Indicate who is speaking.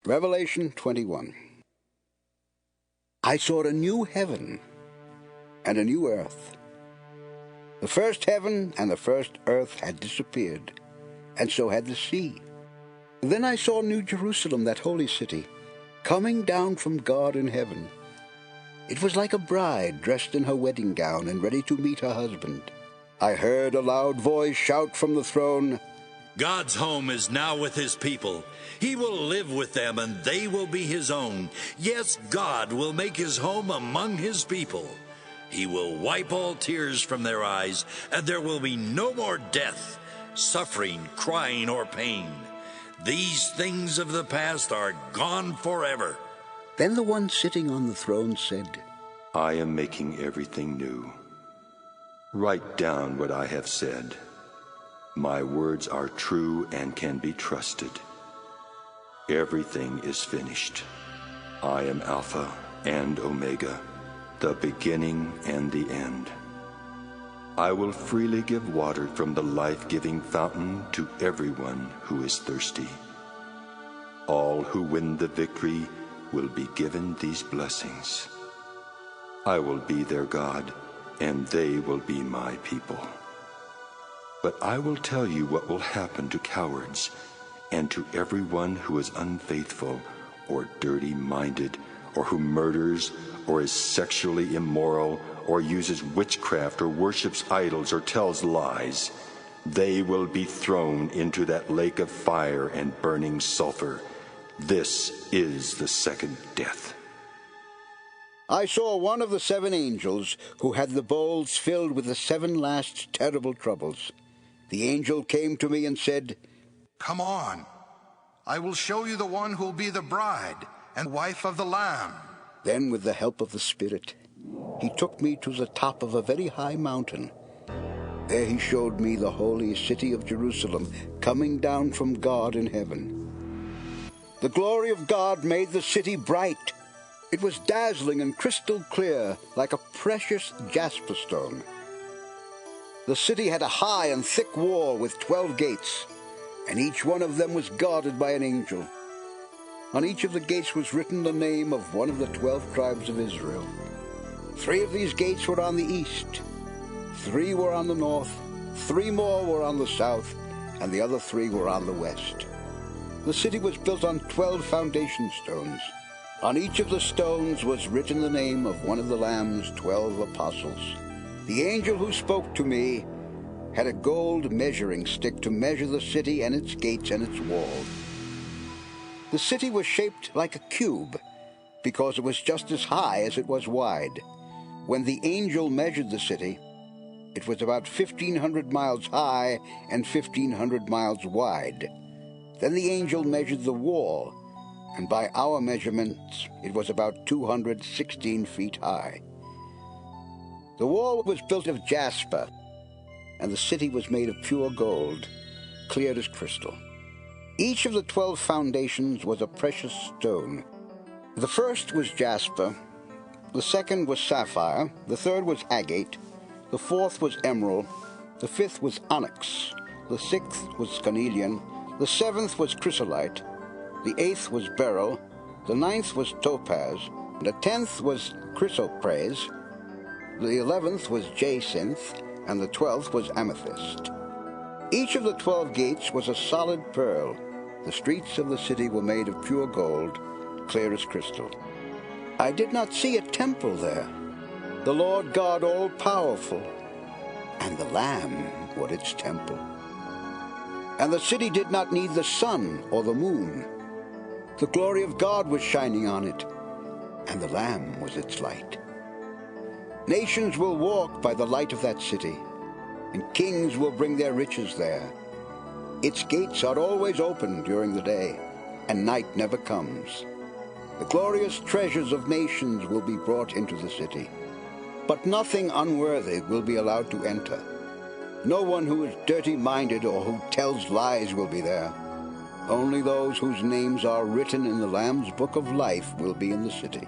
Speaker 1: Revelation 21. I saw a new heaven and a new earth. The first heaven and the first earth had disappeared, and so had the sea. Then I saw New Jerusalem, that holy city, coming down from God in heaven. It was like a bride dressed in her wedding gown and ready to meet her husband. I heard a loud voice shout from the throne,
Speaker 2: God's home is now with his people. He will live with them, and they will be his own. Yes, God will make his home among his people. He will wipe all tears from their eyes, and there will be no more death, suffering, crying, or pain. These things of the past are gone forever.
Speaker 1: Then the one sitting on the throne said,
Speaker 3: I am making everything new. Write down what I have said. My words are true and can be trusted. Everything is finished. I am Alpha and Omega, the beginning and the end. I will freely give water from the life-giving fountain to everyone who is thirsty. All who win the victory will be given these blessings. I will be their God, and they will be my people. But I will tell you what will happen to cowards and to everyone who is unfaithful or dirty-minded, or who murders, or is sexually immoral, or uses witchcraft, or worships idols, or tells lies. They will be thrown into that lake of fire and burning sulfur. This is the second death.
Speaker 1: I saw one of the 7 angels who had the bowls filled with the 7 last terrible troubles. The angel came to me and said,
Speaker 4: Come on, I will show you the one who will be the bride and wife of the Lamb.
Speaker 1: Then, with the help of the Spirit, he took me to the top of a very high mountain. There he showed me the holy city of Jerusalem coming down from God in heaven. The glory of God made the city bright. It was dazzling and crystal clear, like a precious jasper stone. The city had a high and thick wall with 12 gates, and each one of them was guarded by an angel. On each of the gates was written the name of one of the 12 tribes of Israel. 3 of these gates were on the east, 3 were on the north, 3 more were on the south, and the other 3 were on the west. The city was built on 12 foundation stones. On each of the stones was written the name of one of the Lamb's 12 apostles. The angel who spoke to me had a gold measuring stick to measure the city and its gates and its walls. The city was shaped like a cube because it was just as high as it was wide. When the angel measured the city, it was about 1,500 miles high and 1,500 miles wide. Then the angel measured the wall, and by our measurements, it was about 216 feet high. The wall was built of jasper, and the city was made of pure gold, clear as crystal. Each of the 12 foundations was a precious stone. The first was jasper, the second was sapphire, the third was agate, the fourth was emerald, the fifth was onyx, the sixth was carnelian, the seventh was chrysolite, the 8th was beryl, the 9th was topaz, the 10th was chrysoprase, the 11th was jacinth, and the 12th was amethyst. Each of the 12 gates was a solid pearl. The streets of the city were made of pure gold, clear as crystal. I did not see a temple there. The Lord God all-powerful, and the Lamb were its temple. And the city did not need the sun or the moon. The glory of God was shining on it, and the Lamb was its light. Nations will walk by the light of that city, and kings will bring their riches there. Its gates are always open during the day, and night never comes. The glorious treasures of nations will be brought into the city, but nothing unworthy will be allowed to enter. No one who is dirty-minded or who tells lies will be there. Only those whose names are written in the Lamb's book of life will be in the city.